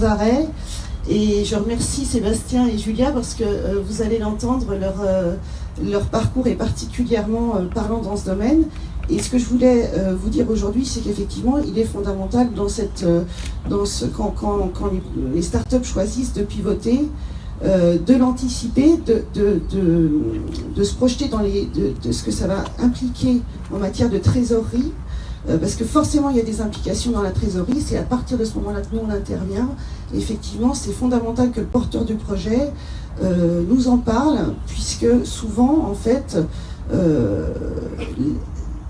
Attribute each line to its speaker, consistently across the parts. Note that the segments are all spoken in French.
Speaker 1: sans arrêt. Et je remercie Sébastien et Julia parce que vous allez l'entendre, leur parcours est particulièrement parlant dans ce domaine. Et ce que je voulais vous dire aujourd'hui, c'est qu'effectivement, il est fondamental quand les startups choisissent de pivoter, de l'anticiper, de se projeter dans de ce que ça va impliquer en matière de trésorerie. Parce que forcément, il y a des implications dans la trésorerie. C'est à partir de ce moment-là que nous, on intervient. Et effectivement, c'est fondamental que le porteur du projet nous en parle, puisque souvent, en fait,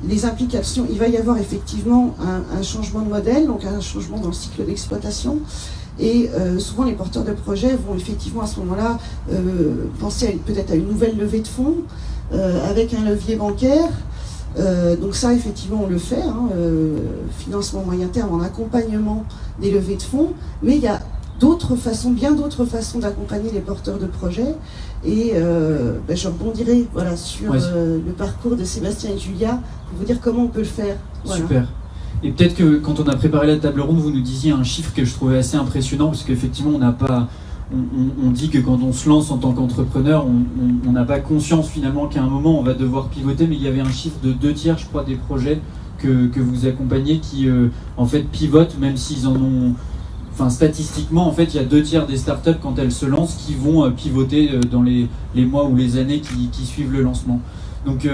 Speaker 1: les implications, il va y avoir effectivement un changement de modèle, donc un changement dans le cycle d'exploitation. Et souvent, les porteurs de projet vont effectivement à ce moment-là penser peut-être à une nouvelle levée de fonds avec un levier bancaire. Donc ça, effectivement, on le fait, financement moyen terme en accompagnement des levées de fonds, mais il y a bien d'autres façons d'accompagner les porteurs de projets. Et je rebondirai sur le parcours de Sébastien et Julia pour vous dire comment on peut le faire. Voilà.
Speaker 2: Super. Et peut-être que quand on a préparé la table ronde, vous nous disiez un chiffre que je trouvais assez impressionnant, parce qu'effectivement, on dit que quand on se lance en tant qu'entrepreneur, on n'a pas conscience finalement qu'à un moment on va devoir pivoter, mais il y avait un chiffre de 2/3, je crois, des projets que vous accompagnez qui en fait pivotent, même s'ils en ont... Enfin, statistiquement, en fait, il y a 2/3 des startups, quand elles se lancent, qui vont pivoter dans les mois ou les années qui suivent le lancement. Donc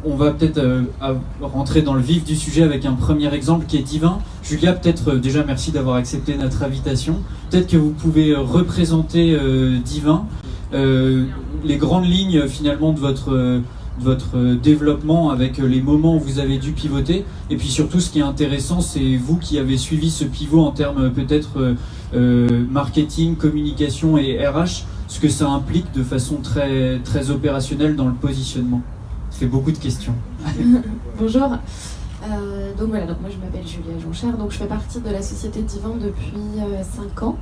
Speaker 2: on va peut-être rentrer dans le vif du sujet avec un premier exemple qui est Divin. Julia, peut-être déjà merci d'avoir accepté notre invitation. Peut-être que vous pouvez représenter Divin, les grandes lignes finalement de votre développement avec les moments où vous avez dû pivoter. Et puis surtout, ce qui est intéressant, c'est vous qui avez suivi ce pivot en termes peut-être marketing, communication et RH, ce que ça implique de façon très, très opérationnelle dans le positionnement. Ça fait beaucoup de questions.
Speaker 3: Bonjour. Donc moi je m'appelle Julia Jonchère, donc je fais partie de la société Divin depuis 5 ans.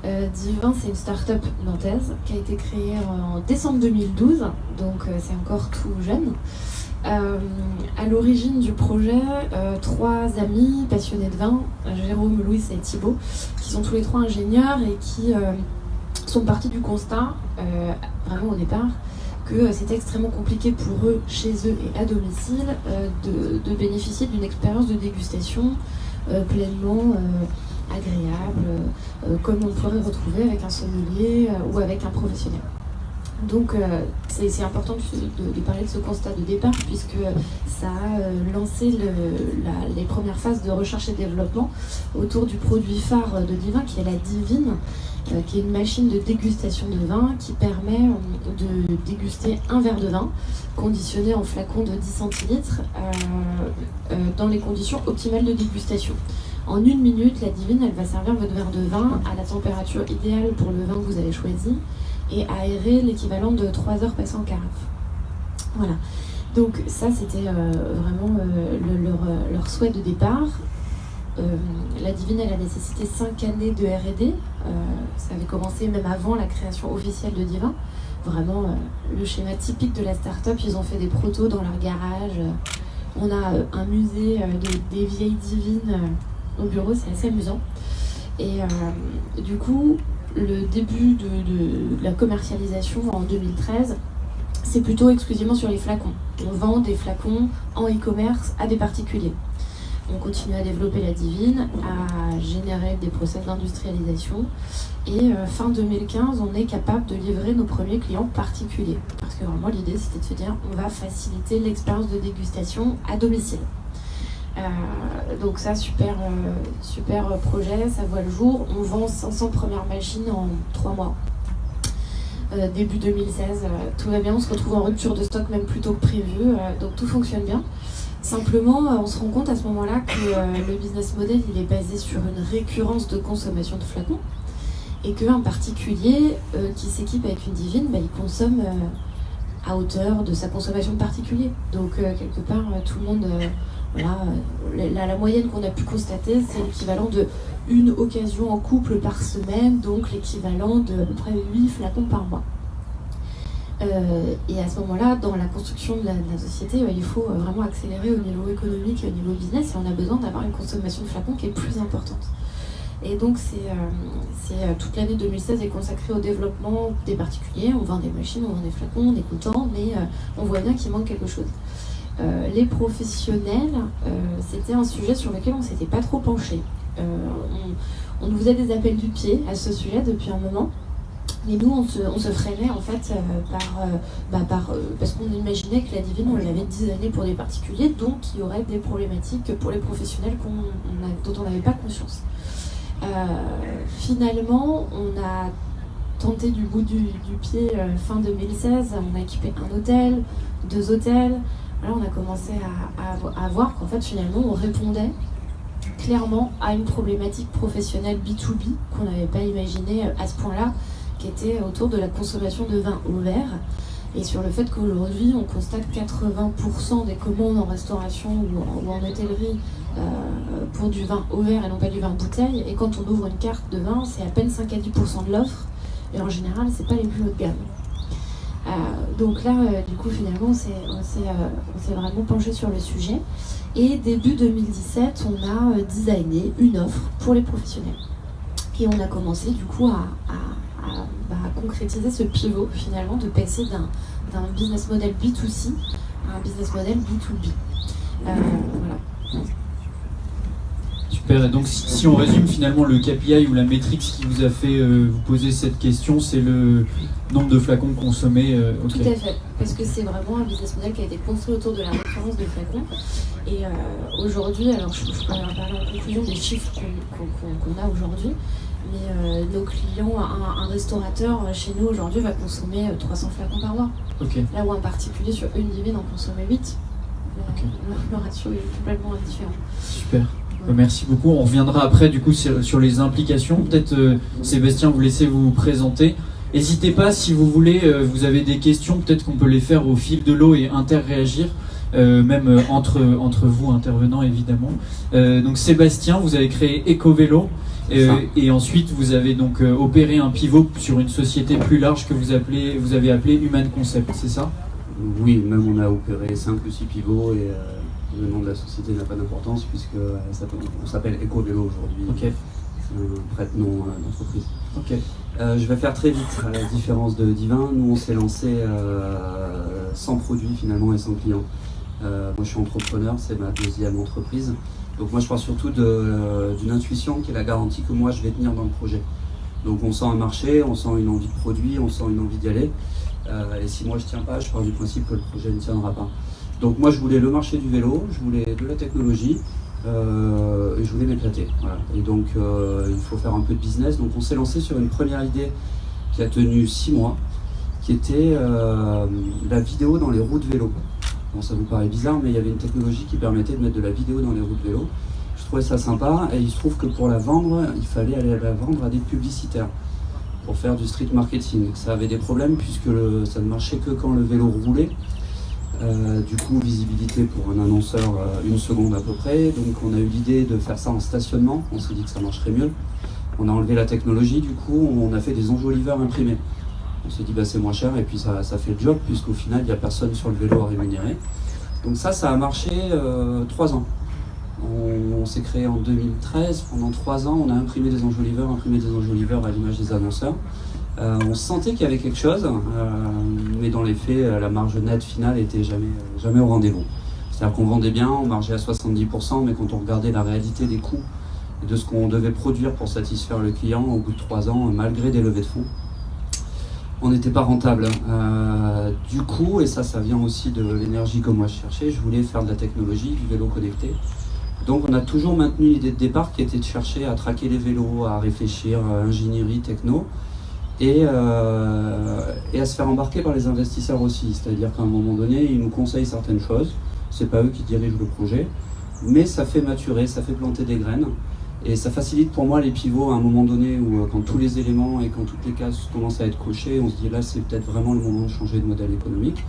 Speaker 3: Divin, c'est une start-up nantaise qui a été créée en décembre 2012, donc c'est encore tout jeune. À l'origine du projet, 3 amis passionnés de vin, Jérôme, Louis et Thibaut, qui sont tous les 3 ingénieurs et qui sont partis du constat, vraiment au départ, que c'était extrêmement compliqué pour eux, chez eux et à domicile, de bénéficier d'une expérience de dégustation pleinement agréable, comme on pourrait retrouver avec un sommelier ou avec un professionnel. Donc c'est important de parler de ce constat de départ, puisque ça a lancé les premières phases de recherche et développement autour du produit phare de Divin, qui est la Divine, qui est une machine de dégustation de vin qui permet de déguster un verre de vin conditionné en flacon de 10 centilitres dans les conditions optimales de dégustation. En 1 minute, la Divine, elle va servir votre verre de vin à la température idéale pour le vin que vous avez choisi et aérer l'équivalent de 3 heures passées en carafe. Voilà. Donc ça, c'était vraiment leur souhait de départ. La Divine, elle a nécessité 5 années de R&D. Ça avait commencé même avant la création officielle de Divin. Vraiment le schéma typique de la start-up. Ils ont fait des protos dans leur garage. On a un musée des vieilles Divines au bureau, c'est assez amusant. Et du coup, le début de la commercialisation en 2013, c'est plutôt exclusivement sur les flacons. On vend des flacons en e-commerce à des particuliers. On continue à développer la Divine, à générer des process d'industrialisation. Et fin 2015, on est capable de livrer nos premiers clients particuliers. Parce que vraiment, l'idée, c'était de se dire, on va faciliter l'expérience de dégustation à domicile. Donc ça, super projet, ça voit le jour. On vend 500 premières machines en 3 mois. Début 2016, tout va bien, on se retrouve en rupture de stock même plus tôt que prévu, donc tout fonctionne bien. Simplement, on se rend compte à ce moment-là que le business model, il est basé sur une récurrence de consommation de flacons et qu'un particulier qui s'équipe avec une Divine, il consomme à hauteur de sa consommation de particulier. Donc quelque part, tout le monde... la moyenne qu'on a pu constater, c'est l'équivalent de 1 occasion en couple par semaine, donc l'équivalent de à peu près 8 flacons par mois. Et à ce moment-là, dans la construction de la société, il faut vraiment accélérer au niveau économique et au niveau business, et on a besoin d'avoir une consommation de flacons qui est plus importante. Et donc toute l'année 2016 est consacrée au développement des particuliers. On vend des machines, on vend des flacons, on est content, mais on voit bien qu'il manque quelque chose. Les professionnels, c'était un sujet sur lequel on ne s'était pas trop penché. On nous faisait des appels du pied à ce sujet depuis un moment. Mais nous, on se freinait en fait parce qu'on imaginait que la divine, on l'avait 10 années pour des particuliers, donc il y aurait des problématiques pour les professionnels dont on n'avait pas conscience. Finalement, on a tenté du bout du pied fin 2016, on a équipé un hôtel, 2 hôtels. Là, on a commencé à voir qu'en fait, finalement, on répondait clairement à une problématique professionnelle B2B qu'on n'avait pas imaginée à ce point-là, qui était autour de la consommation de vin au verre, et sur le fait qu'aujourd'hui on constate 80% des commandes en restauration ou en hôtellerie pour du vin au verre et non pas du vin bouteille, et quand on ouvre une carte de vin, c'est à peine 5 à 10% de l'offre, et en général c'est pas les plus haut de gamme. Donc là, du coup, finalement, on s'est vraiment penché sur le sujet, et début 2017, on a designé une offre pour les professionnels, et on a commencé du coup à concrétiser ce pivot finalement de passer d'un business model B2C à un business model B2B. Voilà.
Speaker 2: Super, et donc si on résume finalement le KPI ou la métrique qui vous a fait vous poser cette question, c'est le nombre de flacons consommés.
Speaker 3: Tout à fait, parce que c'est vraiment un business model qui a été construit autour de la référence de flacons. Et aujourd'hui, alors je pourrais en parler en conclusion des chiffres qu'on a aujourd'hui, mais nos clients, un restaurateur chez nous aujourd'hui va consommer 300 flacons par mois.
Speaker 2: Okay.
Speaker 3: Là où un particulier sur une divine en consomme 8. Okay. Le ratio est complètement différent.
Speaker 2: Super. Merci beaucoup. On reviendra après du coup sur les implications. Peut-être Sébastien, vous laissez vous présenter. N'hésitez pas si vous voulez, vous avez des questions, peut-être qu'on peut les faire au fil de l'eau et interréagir, même entre vous intervenants évidemment. Donc Sébastien, vous avez créé EcoVélo et ensuite vous avez donc opéré un pivot sur une société plus large que vous avez appelé Human Concept, c'est ça?
Speaker 4: Oui, même on a opéré 5 ou 6 pivots et le nom de la société n'a pas d'importance puisque on s'appelle EcoVélo aujourd'hui.
Speaker 2: Okay.
Speaker 4: Un prête-nom d'entreprise.
Speaker 2: Okay.
Speaker 4: Je vais faire très vite, à la différence de Divin. Nous, on s'est lancé sans produit finalement et sans client. Moi, je suis entrepreneur, c'est ma 2e entreprise. Donc moi, je pars surtout d'une intuition qui est la garantie que moi, je vais tenir dans le projet. Donc on sent un marché, on sent une envie de produit, on sent une envie d'y aller. Et si moi, je ne tiens pas, je pars du principe que le projet ne tiendra pas. Donc moi, je voulais le marché du vélo, je voulais de la technologie. Et je voulais m'éclater. Voilà. Et donc il faut faire un peu de business. Donc on s'est lancé sur une première idée qui a tenu 6 mois, qui était la vidéo dans les roues de vélo. Bon, ça vous paraît bizarre, mais il y avait une technologie qui permettait de mettre de la vidéo dans les roues de vélo. Je trouvais ça sympa et il se trouve que pour la vendre, il fallait aller la vendre à des publicitaires pour faire du street marketing. Ça avait des problèmes puisque ça ne marchait que quand le vélo roulait. Du coup, visibilité pour un annonceur 1 seconde à peu près. Donc on a eu l'idée de faire ça en stationnement. On s'est dit que ça marcherait mieux. On a enlevé la technologie, du coup on a fait des enjoliveurs imprimés. On s'est dit c'est moins cher et puis ça fait le job puisqu'au final il n'y a personne sur le vélo à rémunérer. Donc ça a marché 3 ans. On s'est créé en 2013. Pendant 3 ans on a imprimé des enjoliveurs à l'image des annonceurs. On sentait qu'il y avait quelque chose, mais dans les faits, la marge nette finale n'était jamais au rendez-vous. C'est-à-dire qu'on vendait bien, on margeait à 70%, mais quand on regardait la réalité des coûts et de ce qu'on devait produire pour satisfaire le client, au bout de 3 ans, malgré des levées de fonds, on n'était pas rentable. Du coup, et ça vient aussi de l'énergie que moi je cherchais, je voulais faire de la technologie, du vélo connecté. Donc on a toujours maintenu l'idée de départ qui était de chercher à traquer les vélos, à réfléchir à ingénierie, techno. Et à se faire embarquer par les investisseurs aussi, c'est-à-dire qu'à un moment donné, ils nous conseillent certaines choses, c'est pas eux qui dirigent le projet, mais ça fait maturer, ça fait planter des graines, et ça facilite pour moi les pivots à un moment donné où quand tous les éléments et quand toutes les cases commencent à être cochées, on se dit là c'est peut-être vraiment le moment de changer de modèle économique.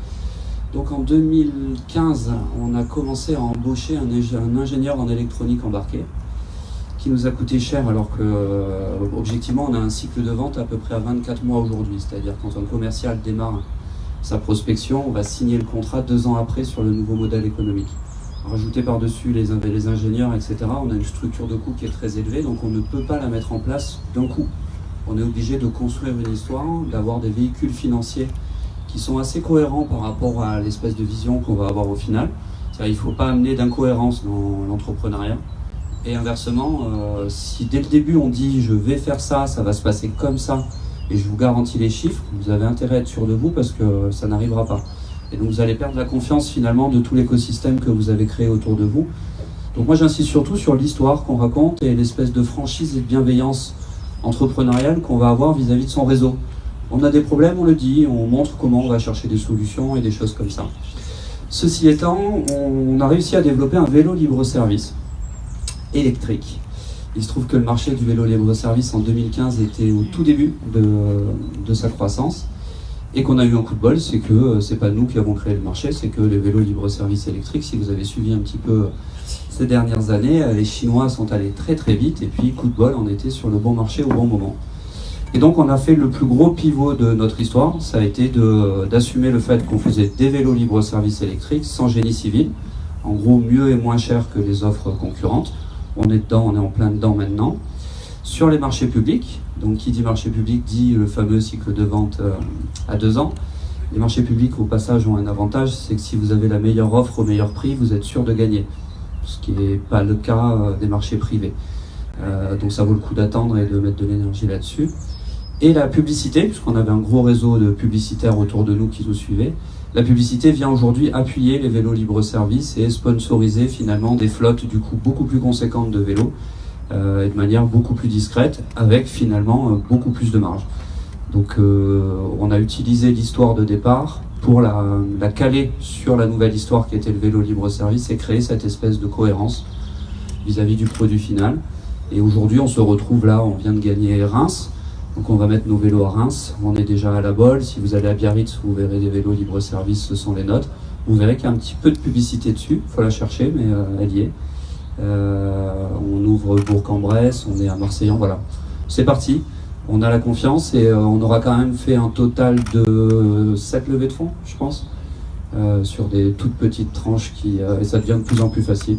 Speaker 4: Donc en 2015, on a commencé à embaucher un ingénieur en électronique embarqué, qui nous a coûté cher alors que objectivement on a un cycle de vente à peu près à 24 mois aujourd'hui, c'est-à-dire quand un commercial démarre sa prospection, on va signer le contrat 2 ans après sur le nouveau modèle économique. rajouter par-dessus les ingénieurs, etc., on a une structure de coût qui est très élevée, donc on ne peut pas la mettre en place d'un coup. On est obligé de construire une histoire, d'avoir des véhicules financiers qui sont assez cohérents par rapport à l'espèce de vision qu'on va avoir au final. C'est-à-dire, il ne faut pas amener d'incohérence dans l'entrepreneuriat. Et inversement, si dès le début on dit je vais faire ça, ça va se passer comme ça, et je vous garantis les chiffres, vous avez intérêt à être sûr de vous parce que ça n'arrivera pas. Et donc vous allez perdre la confiance finalement de tout l'écosystème que vous avez créé autour de vous. Donc moi j'insiste surtout sur l'histoire qu'on raconte et l'espèce de franchise et de bienveillance entrepreneuriale qu'on va avoir vis-à-vis de son réseau. On a des problèmes, on le dit, on montre comment on va chercher des solutions et des choses comme ça. Ceci étant, on a réussi à développer un vélo libre-service électrique. Il se trouve que le marché du vélo libre-service en 2015 était au tout début de sa croissance et qu'on a eu un coup de bol, c'est que c'est pas nous qui avons créé le marché, c'est que les vélos libre-service électriques, si vous avez suivi un petit peu ces dernières années, les Chinois sont allés très très vite et puis coup de bol, on était sur le bon marché au bon moment. Et donc on a fait le plus gros pivot de notre histoire, ça a été d'assumer le fait qu'on faisait des vélos libre-service électriques sans génie civil, en gros mieux et moins cher que les offres concurrentes. On est dedans, on est en plein dedans maintenant. Sur les marchés publics, donc qui dit marché public dit le fameux cycle de vente à 2 ans. Les marchés publics au passage ont un avantage, c'est que si vous avez la meilleure offre au meilleur prix, vous êtes sûr de gagner. Ce qui n'est pas le cas des marchés privés. Donc ça vaut le coup d'attendre et de mettre de l'énergie là-dessus. Et la publicité, puisqu'on avait un gros réseau de publicitaires autour de nous qui nous suivaient, la publicité vient aujourd'hui appuyer les vélos libre-service et sponsoriser finalement des flottes du coup beaucoup plus conséquentes de vélos et de manière beaucoup plus discrète avec finalement beaucoup plus de marge. Donc on a utilisé l'histoire de départ pour la caler sur la nouvelle histoire qui était le vélo libre-service et créer cette espèce de cohérence vis-à-vis du produit final. Et aujourd'hui on se retrouve là, on vient de gagner Reims. Donc on va mettre nos vélos à Reims, on est déjà à la Bolle. Si vous allez à Biarritz, vous verrez des vélos libre-service, ce sont les nôtres. Vous verrez qu'il y a un petit peu de publicité dessus, il faut la chercher, mais elle y est. On ouvre Bourg-en-Bresse, on est à Marseillan, voilà. C'est parti, on a la confiance et on aura quand même fait un total de 7 levées de fonds, je pense, sur des toutes petites tranches et ça devient de plus en plus facile.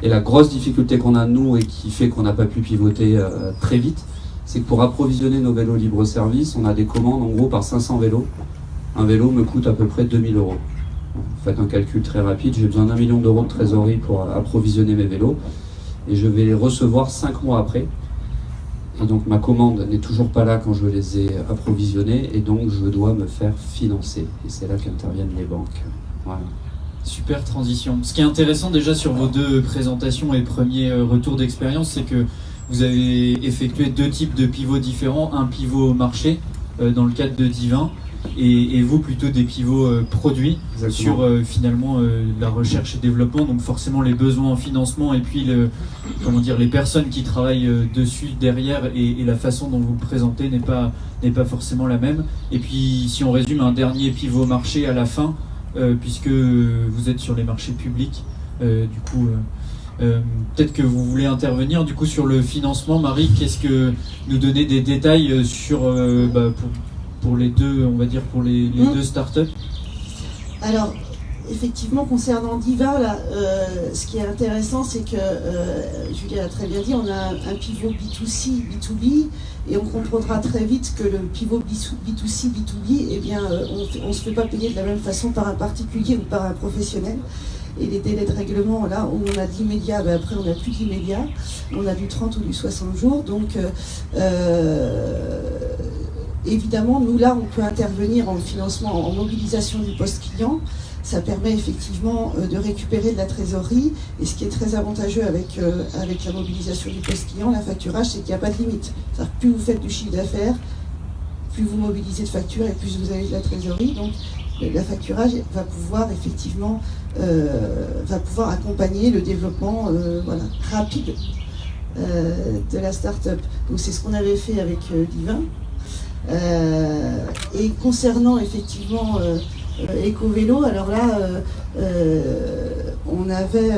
Speaker 4: Et la grosse difficulté qu'on a nous et qui fait qu'on n'a pas pu pivoter très vite, c'est que pour approvisionner nos vélos libre-service, on a des commandes en gros par 500 vélos. Un vélo me coûte à peu près 2000 €. Vous faites un calcul très rapide, j'ai besoin d'1 million d'euros de trésorerie pour approvisionner mes vélos et je vais les recevoir 5 mois après. Et donc ma commande n'est toujours pas là quand je les ai approvisionnés et donc je dois me faire financer. Et c'est là qu'interviennent les banques. Voilà.
Speaker 2: Super transition. Ce qui est intéressant déjà sur vos 2 présentations et premiers retours d'expérience, c'est que vous avez effectué 2 types de pivots différents, un pivot marché dans le cadre de Divin et vous plutôt des pivots produits. Exactement. Sur finalement la recherche et développement, donc forcément les besoins en financement et puis les personnes qui travaillent dessus derrière et la façon dont vous le présentez n'est pas forcément la même. Et puis si on résume, un dernier pivot marché à la fin, puisque vous êtes sur les marchés publics, peut-être que vous voulez intervenir du coup sur le financement. Marie, qu'est-ce que nous donner des détails sur pour les deux, on va dire pour les 2 startups?
Speaker 1: Alors effectivement concernant Diva, là, ce qui est intéressant c'est que Julia l'a très bien dit, on a un pivot B2C, B2B et on comprendra très vite que le pivot B2C, B2B, eh bien, on ne se fait pas payer de la même façon par un particulier ou par un professionnel. Et les délais de règlement, là où on a de l'immédiat, après on n'a plus d'immédiat, on a du 30 ou du 60 jours. Donc évidemment, nous là, on peut intervenir en financement, en mobilisation du poste client. Ça permet effectivement de récupérer de la trésorerie. Et ce qui est très avantageux avec la mobilisation du poste client, la facturage, c'est qu'il n'y a pas de limite. C'est-à-dire que plus vous faites du chiffre d'affaires, plus vous mobilisez de factures et plus vous avez de la trésorerie. Donc la facturage va pouvoir effectivement accompagner le développement rapide de la start-up. Donc c'est ce qu'on avait fait avec Divin. Et concernant effectivement Ecovélo, alors là on avait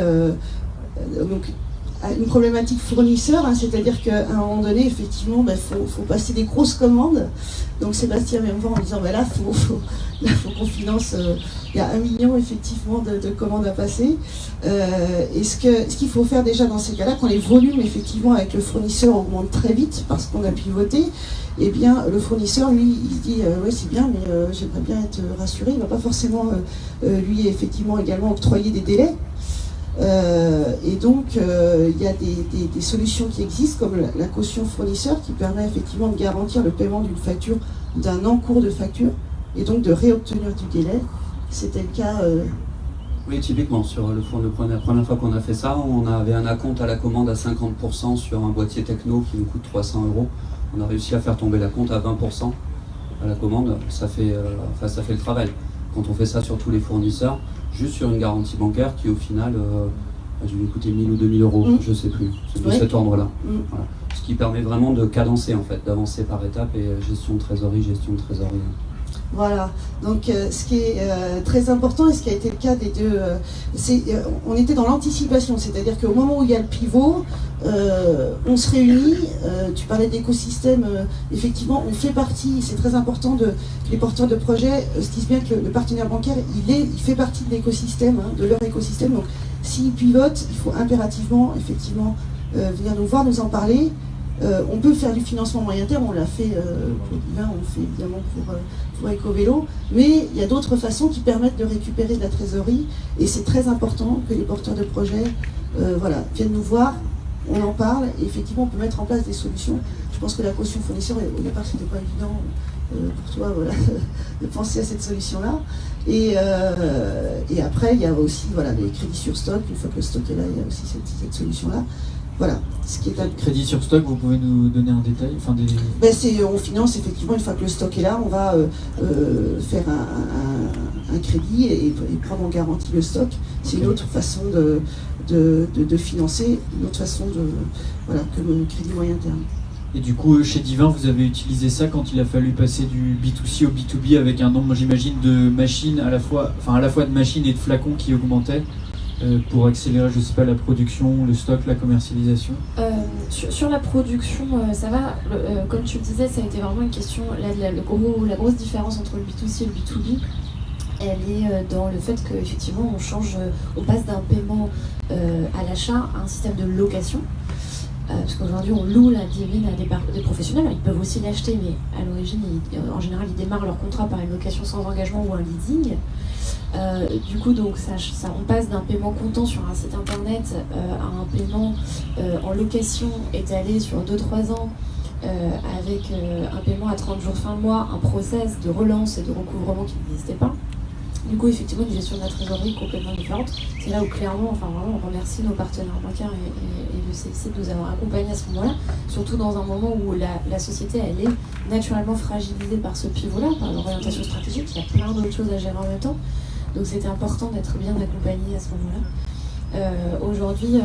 Speaker 1: donc une problématique fournisseur, hein, c'est-à-dire qu'à un moment donné, effectivement, faut passer des grosses commandes. Donc Sébastien vient me voir en disant, là, faut qu'on finance, il y a 1 million effectivement de commandes à passer. Et ce qu'il faut faire déjà dans ces cas-là, quand les volumes effectivement avec le fournisseur augmentent très vite parce qu'on a pivoté, eh bien le fournisseur lui il se dit ouais c'est bien mais j'aimerais bien être rassuré, il ne va pas forcément lui effectivement également octroyer des délais. Et donc il y a des solutions qui existent comme la caution fournisseur qui permet effectivement de garantir le paiement d'une facture, d'un encours de facture et donc de réobtenir du délai. C'était le cas.
Speaker 4: Oui, typiquement, sur le fournisseur, la première fois qu'on a fait ça, on avait un acompte à la commande à 50% sur un boîtier techno qui nous coûte 300 €. On a réussi à faire tomber l'acompte à 20% à la commande. Ça fait le travail. Quand on fait ça sur tous les fournisseurs, juste sur une garantie bancaire qui au final je vais coûter 1000 ou 2000 €, je sais plus, c'est de cet ordre-là. Voilà. Ce qui permet vraiment de cadencer en fait, d'avancer par étapes et gestion de trésorerie.
Speaker 1: Voilà, donc ce qui est très important et ce qui a été le cas des deux, on était dans l'anticipation, c'est-à-dire qu'au moment où il y a le pivot, on se réunit, tu parlais d'écosystème, effectivement on fait partie, c'est très important que les porteurs de projets se disent bien que le partenaire bancaire, il fait partie de l'écosystème, hein, de leur écosystème, donc s'il pivote, il faut impérativement, effectivement, venir nous voir, nous en parler. On peut faire du financement moyen terme, on l'a fait pour Divin, on le fait évidemment pour EcoVélo, mais il y a d'autres façons qui permettent de récupérer de la trésorerie et c'est très important que les porteurs de projets viennent nous voir, on en parle et effectivement on peut mettre en place des solutions. Je pense que la caution fournisseur, au départ c'était pas évident pour toi de penser à cette solution-là. Et après il y a aussi les crédits sur stock, une fois que le stock est là, il y a aussi cette solution-là. Voilà, ce qui est un
Speaker 2: crédit sur stock, vous pouvez nous donner un détail
Speaker 1: on finance effectivement, une fois que le stock est là, on va faire un crédit et prendre en garantie le stock. C'est une autre façon de financer, une autre façon que le crédit moyen terme.
Speaker 2: Et du coup, chez Divin, vous avez utilisé ça quand il a fallu passer du B2C au B2B avec un nombre, j'imagine, de machines à la fois de machines et de flacons qui augmentaient pour accélérer, je sais pas, la production, le stock, la commercialisation.
Speaker 3: Sur la production, ça va. Comme tu le disais, ça a été vraiment une question. La grosse différence entre le B2C et le B2B, elle est dans le fait qu'effectivement, on passe d'un paiement à l'achat à un système de location. Parce qu'aujourd'hui, on loue la divine à des professionnels. Ils peuvent aussi l'acheter, mais à l'origine, en général, ils démarrent leur contrat par une location sans engagement ou un leasing. Du coup, donc, on passe d'un paiement comptant sur un site internet à un paiement en location étalé sur 2-3 ans avec un paiement à 30 jours fin de mois, un process de relance et de recouvrement qui n'existait pas. Du coup, effectivement, une gestion de la trésorerie complètement différente. C'est là où clairement, vraiment, on remercie nos partenaires bancaires et le CFC de nous avoir accompagnés à ce moment-là, surtout dans un moment où la société, elle est naturellement fragilisée par ce pivot-là, par l'orientation stratégique. Il y a plein d'autres choses à gérer en même temps. Donc c'était important d'être bien accompagné à ce moment-là. Aujourd'hui,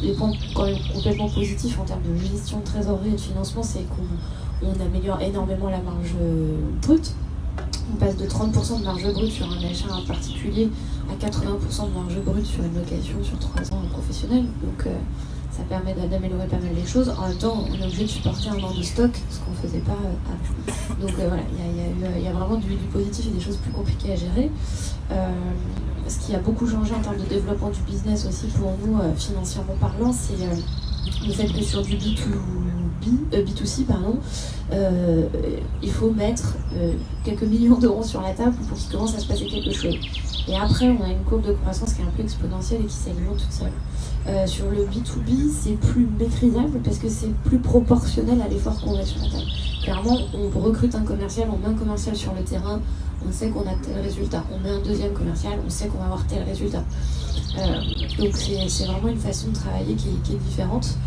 Speaker 3: les points quand même complètement positifs en termes de gestion de trésorerie et de financement, c'est qu'on améliore énormément la marge brute. On passe de 30% de marge brute sur un achat en particulier à 80% de marge brute sur une location sur 3 ans professionnelle. Donc ça permet d'améliorer pas mal les choses. En même temps, on est obligé de supporter un an de stock, ce qu'on ne faisait pas avant. Donc voilà, il y a vraiment du positif et des choses plus compliquées à gérer. Ce qui a beaucoup changé en termes de développement du business aussi pour nous, financièrement parlant, c'est le fait que sur du B2C, il faut mettre quelques millions d'euros sur la table pour qu'il commence à se passer quelque chose. Et après, on a une courbe de croissance qui est un peu exponentielle et qui s'alimente toute seule. Sur le B2B, c'est plus maîtrisable parce que c'est plus proportionnel à l'effort qu'on met sur la table. Clairement, on recrute un commercial, on met un commercial sur le terrain, on sait qu'on a tel résultat. On met un deuxième commercial, on sait qu'on va avoir tel résultat. Donc c'est vraiment une façon de travailler qui est différente.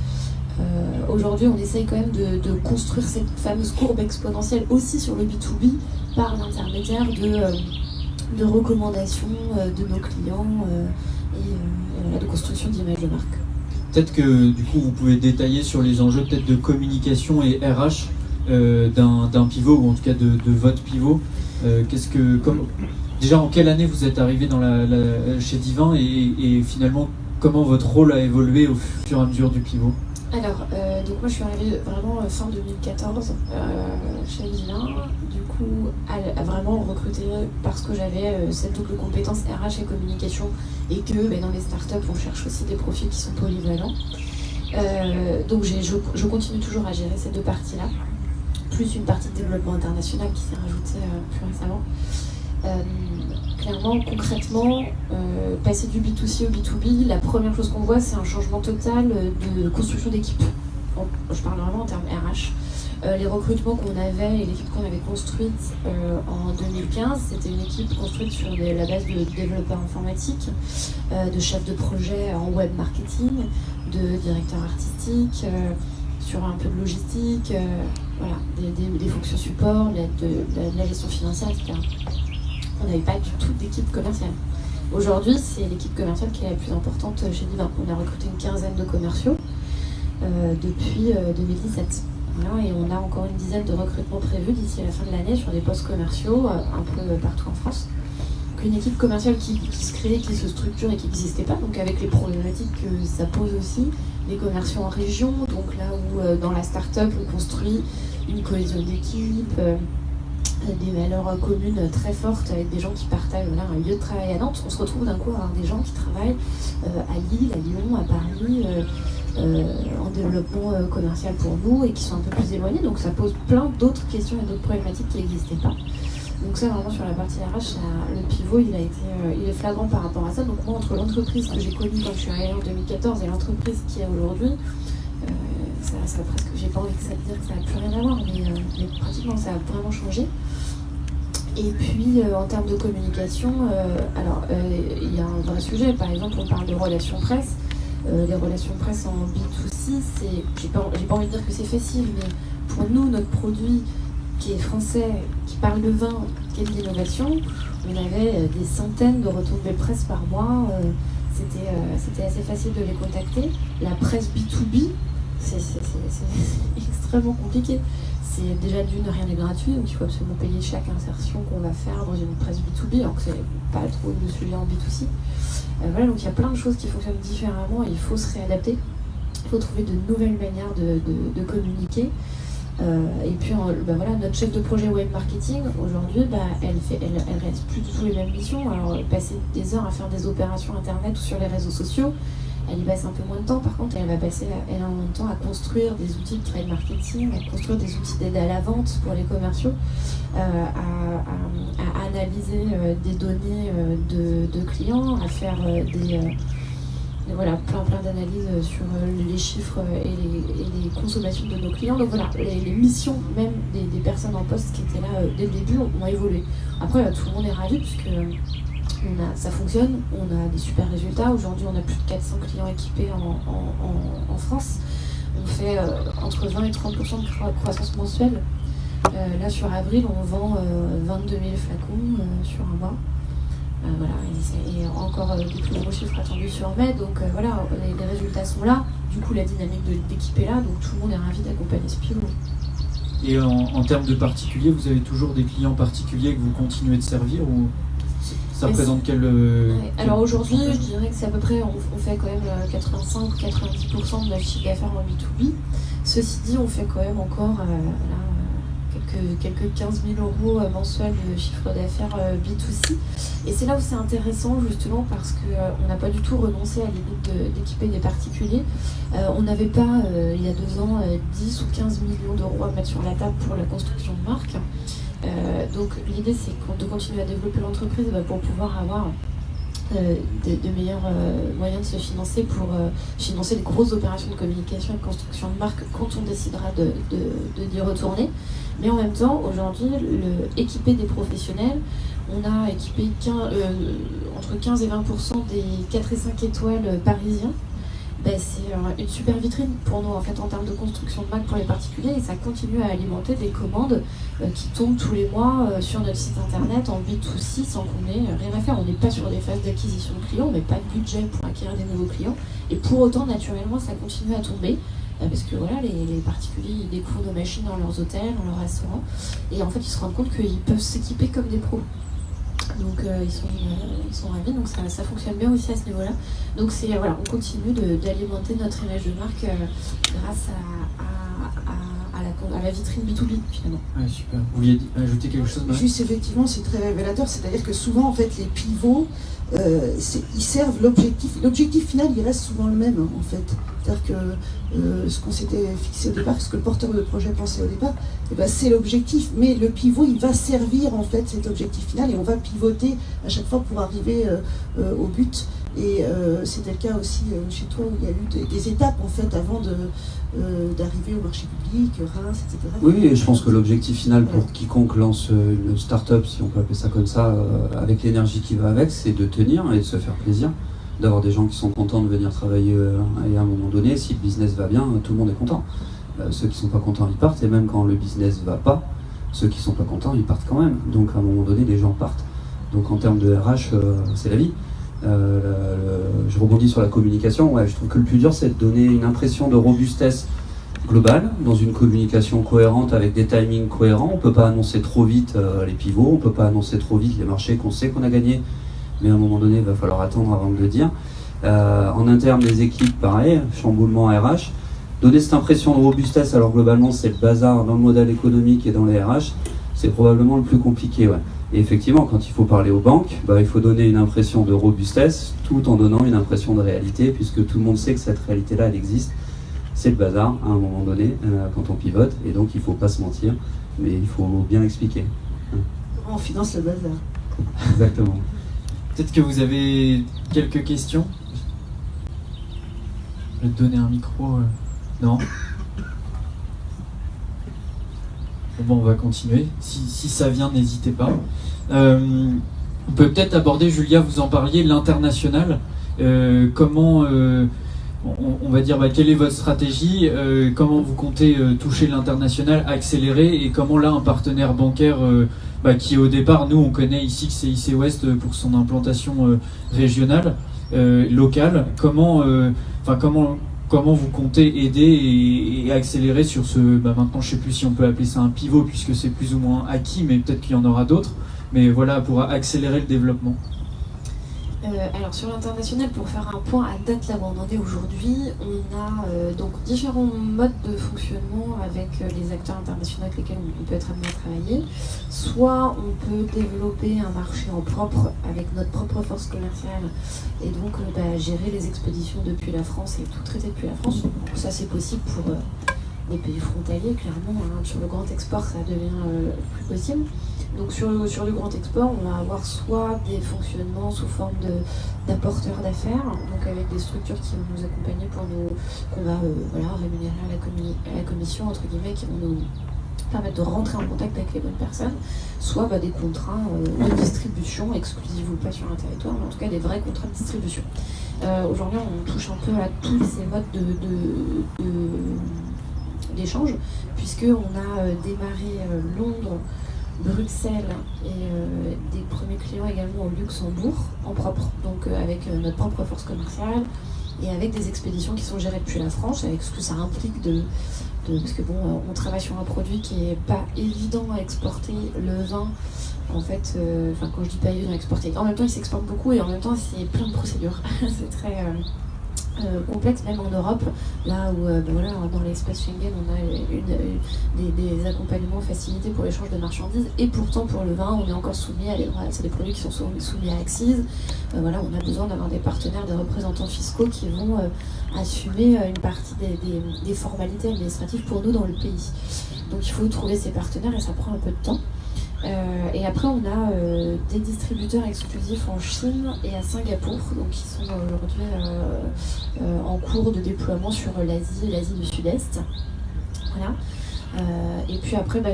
Speaker 3: Aujourd'hui, on essaye quand même de construire cette fameuse courbe exponentielle aussi sur le B2B par l'intermédiaire de recommandations de nos clients et de construction d'image de marque.
Speaker 2: Peut-être que du coup vous pouvez détailler sur les enjeux peut-être de communication et RH d'un pivot ou en tout cas de votre pivot. Déjà en quelle année vous êtes arrivé chez Divin et finalement comment votre rôle a évolué au fur et à mesure du pivot?
Speaker 3: Alors, donc moi je suis arrivée vraiment fin 2014 chez Vilain, du coup à vraiment recruter parce que j'avais cette double compétence RH et communication et que dans les startups on cherche aussi des profils qui sont polyvalents. Donc je continue toujours à gérer ces deux parties-là, plus une partie de développement international qui s'est rajoutée plus récemment. Clairement, concrètement, passer du B2C au B2B, la première chose qu'on voit, c'est un changement total de construction d'équipe. Bon, je parle vraiment en termes RH. Les recrutements qu'on avait et l'équipe qu'on avait construite en 2015, c'était une équipe construite sur la base de développeurs informatiques, de chefs de projet en web marketing, de directeurs artistiques, sur un peu de logistique, voilà, des fonctions support, de la gestion financière, etc. On n'avait pas du tout d'équipe commerciale. Aujourd'hui, c'est l'équipe commerciale qui est la plus importante chez Divin. On a recruté une quinzaine de commerciaux depuis 2017. Voilà, et on a encore une dizaine de recrutements prévus d'ici à la fin de l'année sur des postes commerciaux un peu partout en France. Donc une équipe commerciale qui se crée, qui se structure et qui n'existait pas, donc avec les problématiques que ça pose aussi, les commerciaux en région, donc là où dans la start-up on construit une cohésion d'équipe, des valeurs communes très fortes avec des gens qui partagent un lieu de travail à Nantes, on se retrouve d'un coup à avoir des gens qui travaillent à Lille, à Lyon, à Paris, en développement commercial pour nous et qui sont un peu plus éloignés, donc ça pose plein d'autres questions et d'autres problématiques qui n'existaient pas. Donc ça vraiment sur la partie RH, le pivot il est flagrant par rapport à ça. Donc moi entre l'entreprise que j'ai connue quand je suis arrivée en 2014 et l'entreprise qui est aujourd'hui, ça presque, j'ai pas envie de dire que ça n'a plus rien à voir, mais pratiquement ça a vraiment changé. Et puis en termes de communication, il y a un vrai sujet, par exemple on parle de relations presse. Les relations presse en B2C, j'ai pas envie de dire que c'est facile, mais pour nous, notre produit qui est français, qui parle de vin, qui est de l'innovation, on avait des centaines de retombées presse par mois, c'était assez facile de les contacter. La presse B2B, c'est extrêmement compliqué. C'est déjà d'une, rien n'est gratuit, donc il faut absolument payer chaque insertion qu'on va faire dans une presse B2B, alors que c'est pas trop le sujet en B2C. Voilà, donc il y a plein de choses qui fonctionnent différemment et il faut se réadapter. Il faut trouver de nouvelles manières de communiquer. Et puis voilà, notre chef de projet web marketing, aujourd'hui, elle réalise plus du tout les mêmes missions. Alors passer des heures à faire des opérations internet ou sur les réseaux sociaux, elle y passe un peu moins de temps. Par contre, elle va passer énormément de temps à construire des outils de trade marketing, à construire des outils d'aide à la vente pour les commerciaux, à analyser des données de clients, à faire plein d'analyses sur les chiffres et les consommations de nos clients. Donc voilà, les missions même des personnes en poste qui étaient là dès le début ont évolué. Après, tout le monde est ravi puisque ça fonctionne, on a des super résultats. Aujourd'hui, on a plus de 400 clients équipés en France. On fait entre 20 et 30% de croissance mensuelle. Là, sur avril, on vend 22 000 flacons sur un mois. Voilà, et encore des plus gros chiffres attendus sur mai. Donc voilà, les résultats sont là. Du coup, la dynamique d'équipe est là. Donc tout le monde est ravi d'accompagner ce pivot.
Speaker 2: Et en termes de particuliers, vous avez toujours des clients particuliers que vous continuez de servir ou ça représente quel...
Speaker 3: Alors aujourd'hui, je dirais que c'est à peu près, on fait quand même 85-90% de notre chiffre d'affaires en B2B. Ceci dit, on fait quand même encore quelques 15 000 euros mensuels de chiffre d'affaires B2C. Et c'est là où c'est intéressant justement parce qu'on n'a pas du tout renoncé à l'idée d'équiper des particuliers. On n'avait pas, il y a 2 ans, 10 ou 15 millions d'euros à mettre sur la table pour la construction de marque. Donc l'idée c'est de continuer à développer l'entreprise pour pouvoir avoir de meilleurs moyens de se financer pour financer les grosses opérations de communication et de construction de marque quand on décidera d'y retourner. Mais en même temps, aujourd'hui, équiper des professionnels, on a équipé entre 15 et 20% des 4 et 5 étoiles parisiens. C'est une super vitrine pour nous en fait en termes de construction de marque pour les particuliers et ça continue à alimenter des commandes qui tombent tous les mois sur notre site internet en B2C sans qu'on ait rien à faire. On n'est pas sur des phases d'acquisition de clients, on met pas de budget pour acquérir des nouveaux clients et pour autant naturellement ça continue à tomber parce que voilà, les particuliers ils découvrent nos machines dans leurs hôtels, dans leurs restaurants et en fait ils se rendent compte qu'ils peuvent s'équiper comme des pros. Donc ils sont ravis, donc ça fonctionne bien aussi à ce niveau-là. Donc voilà, on continue d'alimenter notre image de marque grâce à la vitrine B2B finalement.
Speaker 2: Ouais, super. Vous vouliez ajouter quelque chose, Marie ?
Speaker 1: Juste effectivement, c'est très révélateur, c'est-à-dire que souvent en fait les pivots, ils servent l'objectif final, il reste souvent le même en fait. C'est-à-dire que ce qu'on s'était fixé au départ, ce que le porteur de projet pensait au départ, eh ben, c'est l'objectif, mais le pivot il va servir en fait cet objectif final et on va pivoter à chaque fois pour arriver au but. Et c'était le cas aussi chez toi où il y a eu des étapes en fait avant d'arriver au marché public, Reims, etc.
Speaker 4: Oui, et je pense que l'objectif final pour quiconque lance une start-up, si on peut appeler ça comme ça, avec l'énergie qui va avec, c'est de tenir et de se faire plaisir, d'avoir des gens qui sont contents de venir travailler et à un moment donné, si le business va bien, tout le monde est content. Ceux qui sont pas contents, ils partent, et même quand le business va pas, ceux qui sont pas contents, ils partent quand même. Donc à un moment donné, les gens partent. Donc en termes de RH, c'est la vie. Je rebondis sur la communication. Ouais, je trouve que le plus dur, c'est de donner une impression de robustesse globale dans une communication cohérente avec des timings cohérents. On ne peut pas annoncer trop vite les pivots, on ne peut pas annoncer trop vite les marchés qu'on sait qu'on a gagnés, mais à un moment donné, il va falloir attendre avant de le dire. En interne des équipes, pareil, chamboulement RH. Donner cette impression de robustesse, alors globalement, c'est le bazar dans le modèle économique et dans les RH, c'est probablement le plus compliqué. Ouais. Et effectivement, quand il faut parler aux banques, il faut donner une impression de robustesse tout en donnant une impression de réalité, puisque tout le monde sait que cette réalité-là, elle existe. C'est le bazar à un moment donné, quand on pivote, et donc il ne faut pas se mentir, mais il faut bien expliquer.
Speaker 1: On finance le bazar.
Speaker 4: Exactement.
Speaker 2: Peut-être que vous avez quelques questions. Je vais te donner un micro. Non ? Bon, on va continuer. Si ça vient, n'hésitez pas. On peut peut-être aborder, Julia, vous en parliez, l'international. Comment, on va dire, quelle est votre stratégie ? Comment vous comptez toucher l'international, accélérer ? Et comment là, un partenaire bancaire qui au départ, nous, on connaît ici que c'est IC West pour son implantation régionale, locale. Comment vous comptez aider et accélérer sur ce... maintenant, je ne sais plus si on peut appeler ça un pivot, puisque c'est plus ou moins acquis, mais peut-être qu'il y en aura d'autres. Mais voilà, pour accélérer le développement.
Speaker 3: Alors sur l'international, pour faire un point à date là où on en est aujourd'hui, on a donc différents modes de fonctionnement avec les acteurs internationaux avec lesquels on peut être amené à travailler. Soit on peut développer un marché en propre avec notre propre force commerciale et donc gérer les expéditions depuis la France et tout traiter depuis la France. Donc, ça c'est possible pour les pays frontaliers, clairement. Sur le grand export, ça devient plus possible. Donc sur le grand export, on va avoir soit des fonctionnements sous forme d'apporteurs d'affaires, donc avec des structures qui vont nous accompagner qu'on va rémunérer à la commission, entre guillemets, qui vont nous permettre de rentrer en contact avec les bonnes personnes, soit des contrats de distribution, exclusifs ou pas sur un territoire, mais en tout cas des vrais contrats de distribution. Aujourd'hui, on touche un peu à tous ces modes d'échange, puisqu'on a démarré Londres, Bruxelles et des premiers clients également au Luxembourg en propre, donc avec notre propre force commerciale et avec des expéditions qui sont gérées depuis la France, avec ce que ça implique parce que on travaille sur un produit qui est pas évident à exporter, le vin. En fait, quand je dis pas évident à exporter, en même temps il s'exporte beaucoup et en même temps c'est plein de procédures. C'est très complexe, même en Europe, là où dans l'espace Schengen on a des accompagnements facilités pour l'échange de marchandises, et pourtant pour le vin on est encore soumis à c'est des produits qui sont soumis à accises. On a besoin d'avoir des partenaires, des représentants fiscaux qui vont assumer une partie des formalités administratives pour nous dans le pays. Donc il faut trouver ces partenaires et ça prend un peu de temps. Et après on a des distributeurs exclusifs en Chine et à Singapour, donc qui sont aujourd'hui en cours de déploiement sur l'Asie du Sud-Est. Voilà. Et puis après on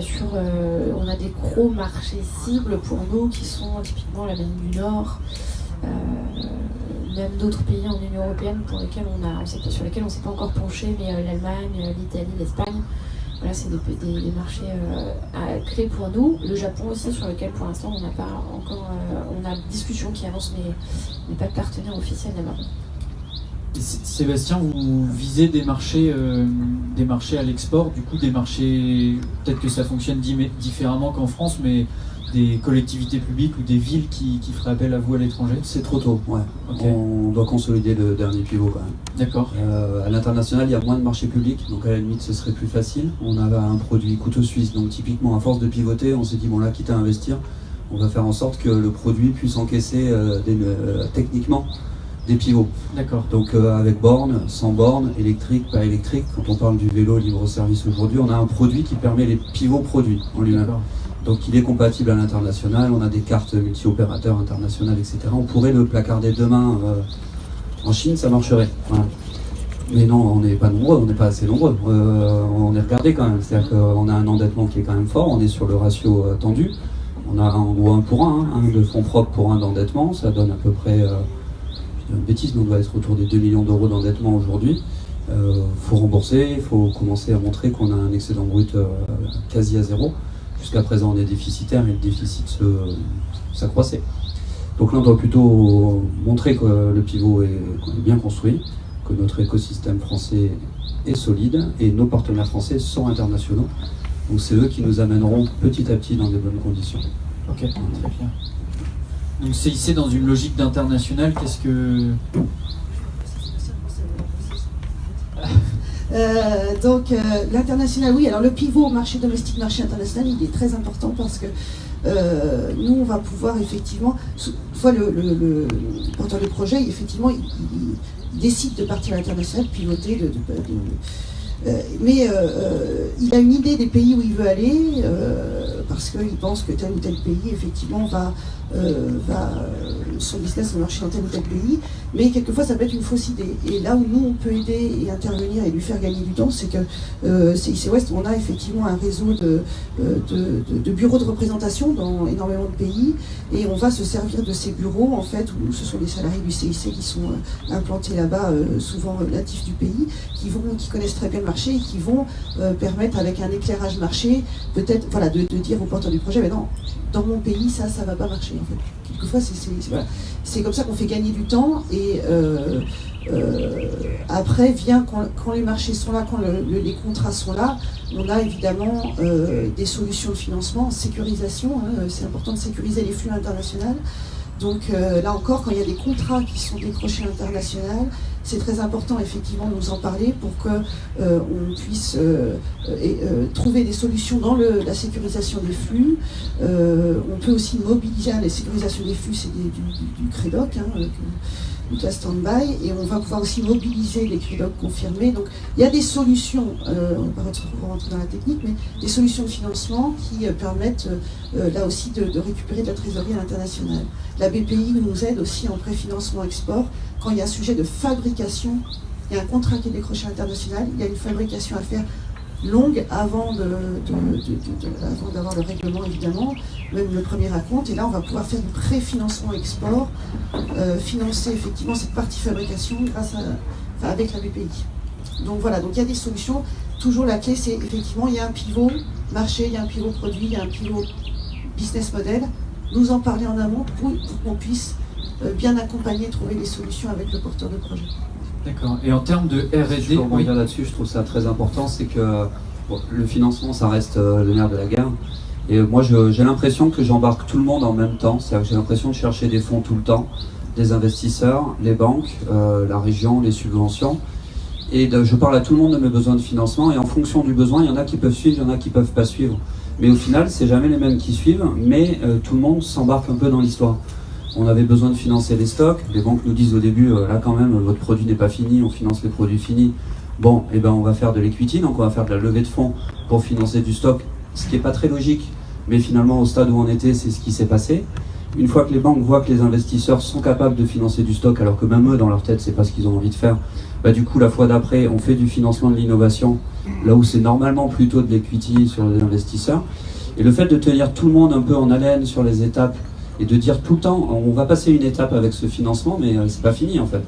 Speaker 3: a des gros marchés cibles pour nous qui sont typiquement l'Amérique du Nord, même d'autres pays en Union Européenne sur lesquels on ne s'est pas encore penché, mais l'Allemagne, l'Italie, l'Espagne. Voilà, c'est des marchés clés pour nous. Le Japon aussi, sur lequel pour l'instant on n'a pas encore, on a des discussions qui avancent, mais pas de partenaire officiel là-bas.
Speaker 2: Sébastien, vous visez des marchés à l'export, du coup des marchés, peut-être que ça fonctionne différemment qu'en France, mais des collectivités publiques ou des villes qui feraient appel à vous à l'étranger?
Speaker 4: C'est trop tôt, ouais.
Speaker 2: Okay.
Speaker 4: On doit consolider le dernier pivot quand même.
Speaker 2: D'accord.
Speaker 4: À l'international, il y a moins de marchés publics, donc à la limite, ce serait plus facile. On a un produit couteau suisse, donc typiquement, à force de pivoter, on s'est dit, bon là, quitte à investir, on va faire en sorte que le produit puisse encaisser techniquement des pivots.
Speaker 2: D'accord.
Speaker 4: Donc avec borne, sans borne, électrique, pas électrique. Quand on parle du vélo libre-service aujourd'hui, on a un produit qui permet les pivots produits en lui-même. Donc il est compatible à l'international, on a des cartes multi-opérateurs internationales, etc. On pourrait le placarder demain en Chine, ça marcherait. Voilà. Mais non, on n'est pas nombreux, on n'est pas assez nombreux. On est regardé quand même, c'est-à-dire qu'on a un endettement qui est quand même fort, on est sur le ratio tendu. On a en gros 1 pour 1, un de fonds propres pour 1 d'endettement, ça donne à peu près, je dis une bêtise, mais on doit être autour des 2 millions d'euros d'endettement aujourd'hui. Faut rembourser, il faut commencer à montrer qu'on a un excédent brut quasi à zéro. Jusqu'à présent, on est déficitaire et le déficit s'accroissait. Donc là, on doit plutôt montrer que le pivot est bien construit, que notre écosystème français est solide et nos partenaires français sont internationaux. Donc c'est eux qui nous amèneront petit à petit dans des bonnes conditions.
Speaker 2: Ok, très bien. Donc CIC dans une logique d'international, qu'est-ce que...
Speaker 1: L'international, oui. Alors le pivot marché domestique, marché international, il est très important parce que nous, on va pouvoir effectivement, une fois le porteur de projet, effectivement, il décide de partir à l'international, pivoter, mais il a une idée des pays où il veut aller parce qu'il pense que tel ou tel pays, effectivement, va son business va marcher dans tel ou tel pays, mais quelquefois ça peut être une fausse idée. Et là où nous on peut aider et intervenir et lui faire gagner du temps, c'est que CIC West, on a effectivement un réseau de bureaux de représentation dans énormément de pays, et on va se servir de ces bureaux en fait où ce sont des salariés du CIC qui sont implantés là-bas, souvent natifs du pays, qui connaissent très bien le marché et qui vont permettre avec un éclairage marché, peut-être voilà, de dire aux porteurs du projet, mais non, dans mon pays ça va pas marcher en fait. Quelquefois c'est comme ça qu'on fait gagner du temps, et après vient quand les marchés sont là, quand les contrats sont là, on a évidemment des solutions de financement, sécurisation, hein, c'est important de sécuriser les flux internationaux. Donc là encore, quand il y a des contrats qui sont décrochés à l'international, c'est très important effectivement de nous en parler pour qu'on puisse trouver des solutions dans la sécurisation des flux. On peut aussi mobiliser, la sécurisation des flux, c'est du CREDOC, du cas stand-by, et on va pouvoir aussi mobiliser les CREDOC confirmés. Donc il y a des solutions, on ne va pas rentrer dans la technique, mais des solutions de financement qui permettent là aussi de récupérer de la trésorerie à l'international. La BPI nous aide aussi en préfinancement export. Quand il y a un sujet de fabrication, il y a un contrat qui est décroché à l'international, il y a une fabrication à faire longue avant d'avoir le règlement évidemment, même le premier acompte, et là on va pouvoir faire du préfinancement export, financer effectivement cette partie fabrication avec la BPI. Donc voilà, donc il y a des solutions. Toujours la clé, c'est effectivement il y a un pivot marché, il y a un pivot produit, il y a un pivot business model. Nous en parler en amont pour qu'on puisse bien accompagner, trouver des solutions avec le porteur de projet.
Speaker 2: D'accord. Et en termes de R&D,
Speaker 4: je peux rebondir là-dessus, je trouve ça très important, c'est que le financement, ça reste le nerf de la guerre. Et moi, j'ai l'impression que j'embarque tout le monde en même temps, c'est-à-dire que j'ai l'impression de chercher des fonds tout le temps, des investisseurs, les banques, la région, les subventions. Et je parle à tout le monde de mes besoins de financement, et en fonction du besoin, il y en a qui peuvent suivre, il y en a qui peuvent pas suivre. Mais au final, c'est jamais les mêmes qui suivent, mais tout le monde s'embarque un peu dans l'histoire. On avait besoin de financer les stocks, les banques nous disent au début, là quand même, votre produit n'est pas fini, on finance les produits finis. Bon, et ben on va faire de l'equity, donc on va faire de la levée de fonds pour financer du stock, ce qui n'est pas très logique, mais finalement au stade où on était, c'est ce qui s'est passé. Une fois que les banques voient que les investisseurs sont capables de financer du stock, alors que même eux, dans leur tête, c'est pas ce qu'ils ont envie de faire, bah du coup, la fois d'après, on fait du financement de l'innovation, là où c'est normalement plutôt de l'equity sur les investisseurs. Et le fait de tenir tout le monde un peu en haleine sur les étapes, et de dire tout le temps, on va passer une étape avec ce financement, mais c'est pas fini en fait.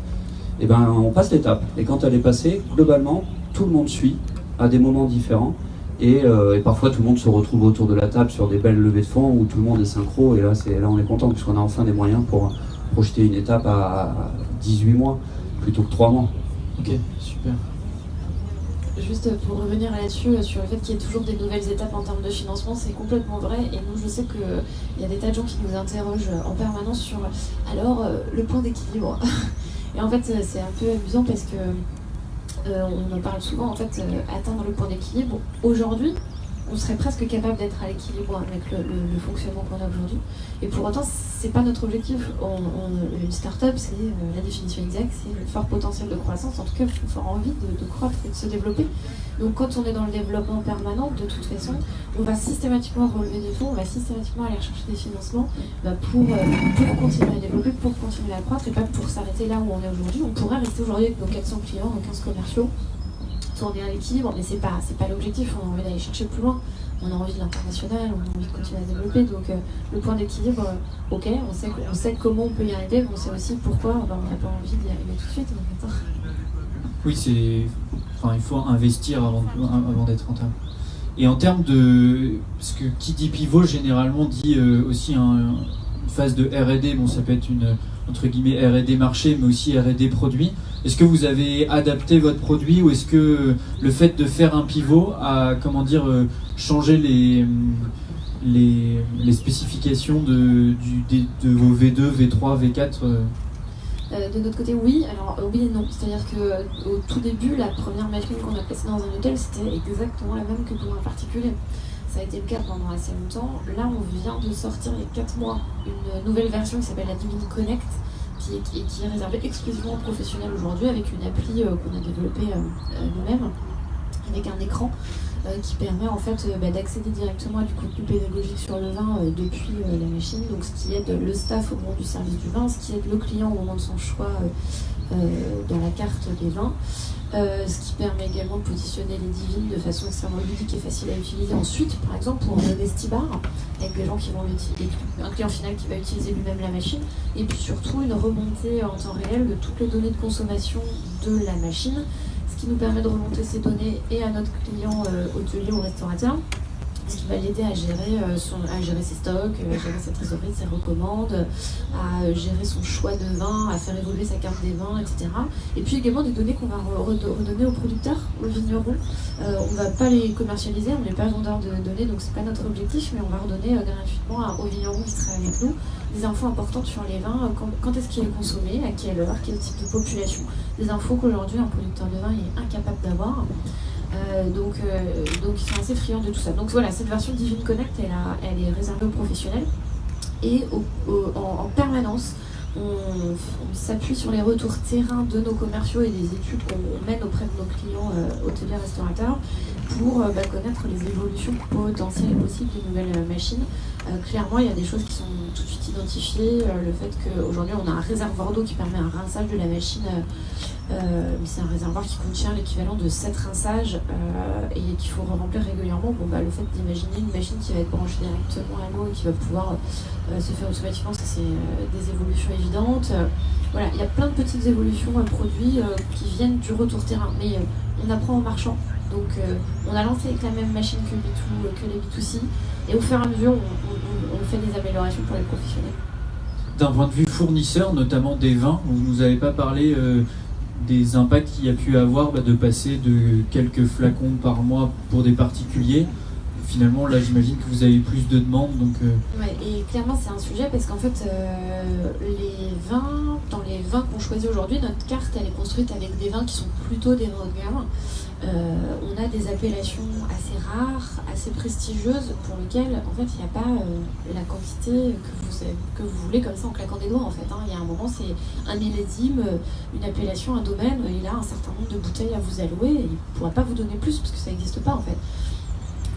Speaker 4: Et ben on passe l'étape, et quand elle est passée, globalement, tout le monde suit, à des moments différents, et parfois tout le monde se retrouve autour de la table sur des belles levées de fonds, où tout le monde est synchro, et là on est content, puisqu'on a enfin des moyens pour projeter une étape à 18 mois, plutôt que 3 mois.
Speaker 2: Ok, super.
Speaker 3: Juste pour revenir là-dessus, sur le fait qu'il y ait toujours des nouvelles étapes en termes de financement, c'est complètement vrai. Et nous, je sais qu'il y a des tas de gens qui nous interrogent en permanence sur alors le point d'équilibre. Et en fait, c'est un peu amusant parce que on en parle souvent. En fait, atteindre le point d'équilibre aujourd'hui, on serait presque capable d'être à l'équilibre avec le fonctionnement qu'on a aujourd'hui. Et pour autant, c'est pas notre objectif. Une start-up, c'est la définition exacte, c'est le fort potentiel de croissance, en tout cas, fort envie de croître et de se développer. Donc quand on est dans le développement permanent, de toute façon, on va systématiquement relever des fonds, on va systématiquement aller chercher des financements pour continuer à développer, pour continuer à croître et pas pour s'arrêter là où on est aujourd'hui. On pourrait rester aujourd'hui avec nos 400 clients, nos 15 commerciaux, tourner à l'équilibre, mais c'est pas l'objectif. On a envie d'aller chercher plus loin, on a envie de l'international, on a envie de continuer à se développer. Donc le point d'équilibre, ok, on sait comment on peut y arriver, mais on sait aussi pourquoi on n'a pas envie d'y arriver tout de suite. En fait.
Speaker 2: Oui, il faut investir avant d'être rentable. Et en termes de, parce que qui dit pivot généralement dit aussi une phase de R&D. Bon, ça peut être une entre guillemets R&D marché, mais aussi R&D produit. Est-ce que vous avez adapté votre produit ou est-ce que le fait de faire un pivot a, changé les spécifications de vos V2, V3, V4
Speaker 3: De notre côté, oui. Alors oui et non. C'est-à-dire qu'au tout début, la première machine qu'on a placée dans un hôtel, c'était exactement la même que pour un particulier. Ça a été le cas pendant assez longtemps. Là, on vient de sortir il y a 4 mois une nouvelle version qui s'appelle la Divine Connect, qui est réservée exclusivement aux professionnels aujourd'hui, avec une appli qu'on a développée nous-mêmes, avec un écran qui permet en fait d'accéder directement à du contenu pédagogique sur le vin depuis la machine, donc ce qui aide le staff au moment du service du vin, ce qui aide le client au moment de son choix dans la carte des vins, ce qui permet également de positionner les divines de façon extrêmement ludique et facile à utiliser ensuite, par exemple pour un vestibar, avec des gens qui vont l'utiliser, un client final qui va utiliser lui-même la machine, et puis surtout une remontée en temps réel de toutes les données de consommation de la machine, ce qui nous permet de remonter ces données et à notre client hôtelier ou restaurateur, ce qui va l'aider à gérer ses stocks, à gérer sa trésorerie, ses recommandes, à gérer son choix de vin, à faire évoluer sa carte des vins, etc. Et puis également des données qu'on va redonner aux producteurs, aux vignerons. On ne va pas les commercialiser, on n'est pas vendeur de données, donc c'est pas notre objectif, mais on va redonner gratuitement aux vignerons qui travaillent avec nous des infos importantes sur les vins, quand est-ce qu'il est consommé, à quelle heure, quel type de population. Des infos qu'aujourd'hui un producteur de vin est incapable d'avoir. Donc ils sont assez friands de tout ça. Donc voilà, cette version Divine Connect, elle est réservée aux professionnels. Et en permanence, on s'appuie sur les retours terrain de nos commerciaux et des études qu'on mène auprès de nos clients hôteliers restaurateurs pour connaître les évolutions potentielles et possibles des nouvelles machines. Clairement, il y a des choses qui sont tout de suite identifiées. Le fait qu'aujourd'hui, on a un réservoir d'eau qui permet un rinçage de la machine. C'est un réservoir qui contient l'équivalent de 7 rinçages et qu'il faut remplir régulièrement. Le fait d'imaginer une machine qui va être branchée directement à l'eau et qui va pouvoir se faire automatiquement, c'est des évolutions évidentes. Voilà, il y a plein de petites évolutions produits qui viennent du retour terrain, mais on apprend en marchant. Donc on a lancé avec la même machine que les B2C et au fur et à mesure on fait des améliorations pour les professionnels.
Speaker 2: D'un point de vue fournisseur, notamment des vins, vous ne nous avez pas parlé des impacts qu'il y a pu avoir de passer de quelques flacons par mois pour des particuliers. Finalement, là, j'imagine que vous avez plus de demandes.
Speaker 3: Ouais, et clairement, c'est un sujet parce qu'en fait, dans les vins qu'on choisit aujourd'hui, notre carte, elle est construite avec des vins qui sont plutôt des vins haut de gamme. On a des appellations assez rares, assez prestigieuses, pour lesquelles, en fait, il n'y a pas la quantité que vous voulez comme ça en claquant des doigts, en fait. Il y a un moment, c'est un millésime, une appellation, un domaine, il a un certain nombre de bouteilles à vous allouer et il ne pourra pas vous donner plus parce que ça n'existe pas, en fait.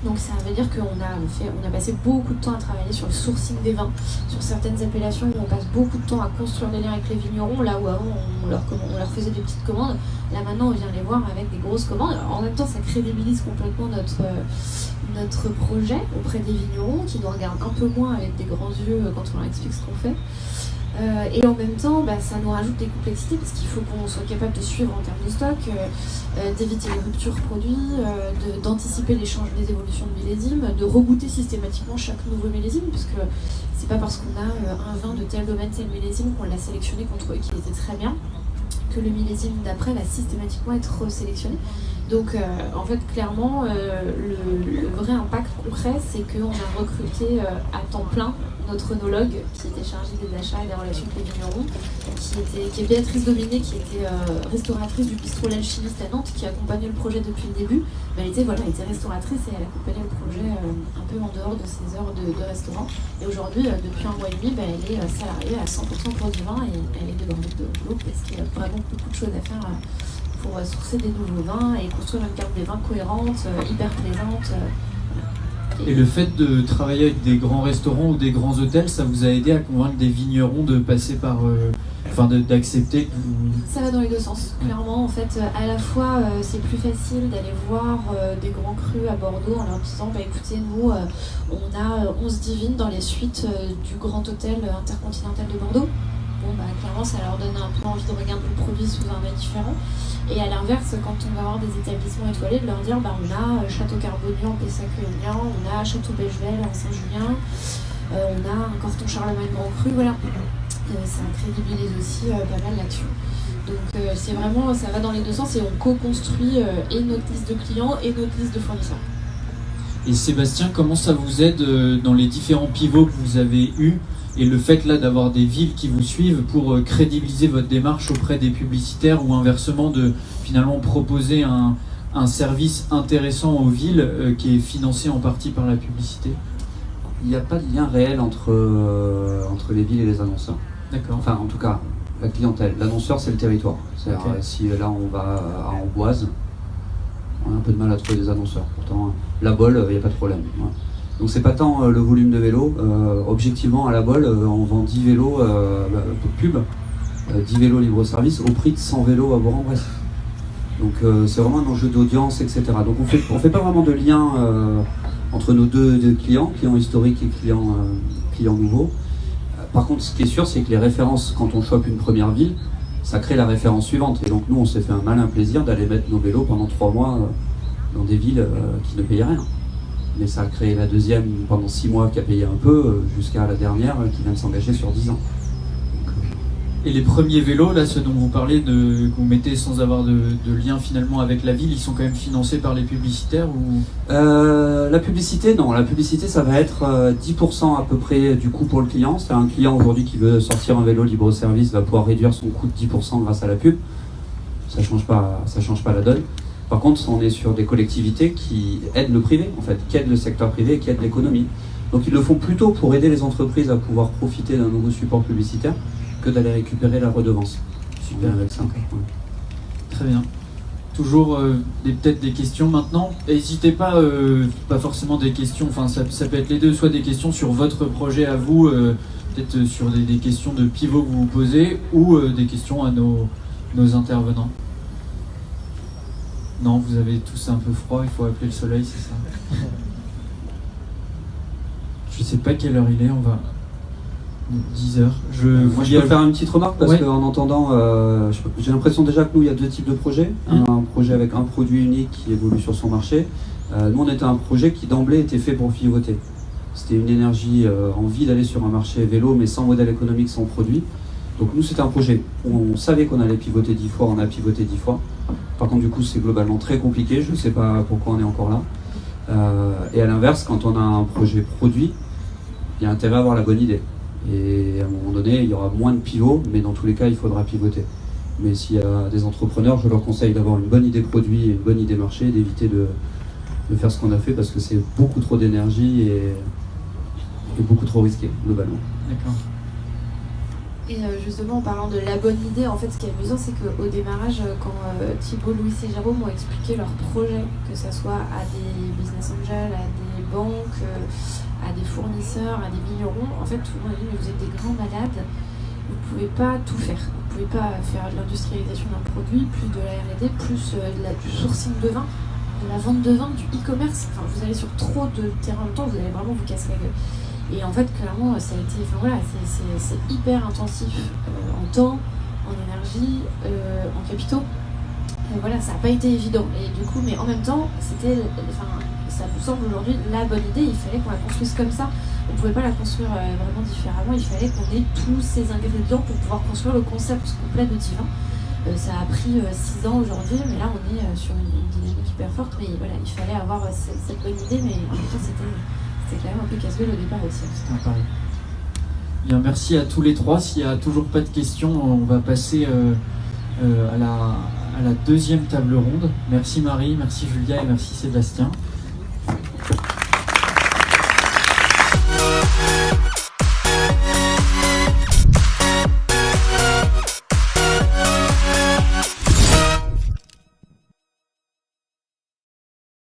Speaker 3: Donc ça veut dire qu'on a passé beaucoup de temps à travailler sur le sourcing des vins, sur certaines appellations où on passe beaucoup de temps à construire des liens avec les vignerons, là où avant on leur faisait des petites commandes. Là maintenant on vient les voir avec des grosses commandes. Alors, en même temps ça crédibilise complètement notre projet auprès des vignerons qui nous regardent un peu moins avec des grands yeux quand on leur explique ce qu'on fait. Et en même temps, ça nous rajoute des complexités parce qu'il faut qu'on soit capable de suivre en termes de stock, d'éviter les ruptures produits, d'anticiper les évolutions de millésime, de rebooter systématiquement chaque nouveau millésime, parce que c'est pas parce qu'on a un vin de tel domaine, tel millésime qu'on l'a sélectionné contre eux qui était très bien, que le millésime d'après va systématiquement être resélectionné. Donc en fait clairement le vrai impact concret c'est qu'on a recruté à temps plein notre œnologue qui était chargée des achats et des relations avec les vignerons, qui est Béatrice Dominé, qui était restauratrice du bistrot L'Alchimiste à Nantes, qui accompagnait le projet depuis le début. Mais elle était restauratrice et elle accompagnait le projet un peu en dehors de ses heures de restaurant. Et aujourd'hui, depuis 1 mois et demi, elle est salariée à 100% pour du vin et elle est débordée de boulot parce qu'il y a vraiment beaucoup de choses à faire pour sourcer des nouveaux vins et construire une carte des vins cohérente, hyper plaisante.
Speaker 2: Et le fait de travailler avec des grands restaurants ou des grands hôtels, ça vous a aidé à convaincre des vignerons de passer par... d'accepter que vous...
Speaker 3: Ça va dans les deux sens. Clairement, en fait, à la fois, c'est plus facile d'aller voir des grands crus à Bordeaux en leur disant écoutez, nous, on a 11 divines dans les suites du grand hôtel intercontinental de Bordeaux. Clairement, ça leur donne un peu envie de regarder le produit sous un œil différent. Et à l'inverse, quand on va avoir des établissements étoilés, de leur dire on a Château Carbonier en Pessac-Léognan, on a Château Bechevel en Saint-Julien, on a un Corton Charlemagne Grand Cru, voilà. Ça crédibilise aussi pas mal là-dessus. Donc c'est vraiment, ça va dans les deux sens et on co-construit et notre liste de clients et notre liste de fournisseurs.
Speaker 2: Et Sébastien, comment ça vous aide dans les différents pivots que vous avez eus et le fait là d'avoir des villes qui vous suivent pour crédibiliser votre démarche auprès des publicitaires ou inversement de finalement proposer un service intéressant aux villes qui est financé en partie par la publicité?
Speaker 4: Il n'y a pas de lien réel entre les villes et les annonceurs.
Speaker 2: D'accord.
Speaker 4: Enfin, en tout cas, la clientèle. L'annonceur, c'est le territoire. C'est-à-dire, si là, on va à Amboise, on a un peu de mal à trouver des annonceurs. Pourtant, la Bolle, il n'y a pas de problème. Ouais. Donc, c'est pas tant le volume de vélos. Objectivement, à la Bolle, on vend 10 vélos pub, 10 vélos libre-service au prix de 100 vélos à Bourg-en-Bresse. Donc, c'est vraiment un enjeu d'audience, etc. Donc, on fait pas vraiment de lien entre nos deux clients historiques et clients nouveaux. Par contre, ce qui est sûr, c'est que les références, quand on chope une première ville, ça crée la référence suivante. Et donc nous, on s'est fait un malin plaisir d'aller mettre nos vélos pendant 3 mois dans des villes qui ne payaient rien. Mais ça a créé la deuxième pendant 6 mois qui a payé un peu, jusqu'à la dernière qui vient de s'engager sur 10 ans.
Speaker 2: Et les premiers vélos, là, ceux dont vous parlez, que vous mettez sans avoir de lien finalement avec la ville, ils sont quand même financés par les publicitaires ou...
Speaker 4: La publicité, non. La publicité, ça va être 10% à peu près du coût pour le client. C'est un client aujourd'hui qui veut sortir un vélo libre-service, va pouvoir réduire son coût de 10% grâce à la pub. Ça change pas la donne. Par contre, on est sur des collectivités qui aident le privé, en fait, qui aident le secteur privé et qui aident l'économie. Donc ils le font plutôt pour aider les entreprises à pouvoir profiter d'un nouveau support publicitaire que d'aller récupérer la redevance.
Speaker 2: Super.
Speaker 4: Avec ça. Ouais.
Speaker 2: Très bien. Toujours peut-être des questions maintenant. N'hésitez pas, pas forcément des questions, enfin ça peut être les deux, soit des questions sur votre projet à vous, peut-être sur des questions de pivot que vous vous posez, ou des questions à nos intervenants. Non, vous avez tous un peu froid, il faut appeler le soleil, c'est ça? Je sais pas quelle heure il est, on va... 10 heures.
Speaker 4: Moi, je peux faire une petite remarque parce qu'en entendant, j'ai l'impression déjà que nous, il y a deux types de projets. Un projet avec un produit unique qui évolue sur son marché. Nous, on était un projet qui d'emblée était fait pour pivoter. C'était une énergie, envie d'aller sur un marché vélo, mais sans modèle économique, sans produit. Donc nous, c'était un projet où on savait qu'on allait pivoter 10 fois, on a pivoté 10 fois. Par contre, du coup, c'est globalement très compliqué. Je ne sais pas pourquoi on est encore là. Et à l'inverse, quand on a un projet produit, il y a intérêt à avoir la bonne idée. Et à un moment donné, il y aura moins de pivots, mais dans tous les cas, il faudra pivoter. Mais s'il y a des entrepreneurs, je leur conseille d'avoir une bonne idée produit et une bonne idée marché, d'éviter de faire ce qu'on a fait parce que c'est beaucoup trop d'énergie et beaucoup trop risqué, globalement.
Speaker 2: D'accord.
Speaker 3: Et justement, en parlant de la bonne idée, en fait, ce qui est amusant, c'est qu'au démarrage, quand Thibault, Louis et Jérôme m'ont expliqué leur projet, que ce soit à des business angels, à des banques, à des fournisseurs, à des vignerons, en fait, tout le monde a dit mais vous êtes des grands malades, vous ne pouvez pas tout faire. Vous ne pouvez pas faire de l'industrialisation d'un produit, plus de la R&D, plus du sourcing de vin, de la vente de vin, du e-commerce. Enfin, vous allez sur trop de terrain en même temps, vous allez vraiment vous casser la gueule. Et en fait, clairement, ça a été, enfin voilà, c'est hyper intensif en temps, en énergie, en capitaux. Voilà, ça n'a pas été évident. Et du coup, mais en même temps, c'était, enfin, ça nous semble aujourd'hui la bonne idée. Il fallait qu'on la construise comme ça. On ne pouvait pas la construire vraiment différemment. Il fallait qu'on ait tous ces ingrédients pour pouvoir construire le concept complet de Divin. Ça a pris 6 ans aujourd'hui, mais là on est sur une dynamique hyper forte. Mais voilà, il fallait avoir cette bonne idée, mais en même temps c'était quand même un peu casse-gueule au départ aussi.
Speaker 2: C'est un pari. Bien, merci à tous les trois. S'il n'y a toujours pas de questions, on va passer à la deuxième table ronde. Merci Marie, merci Julia et merci Sébastien.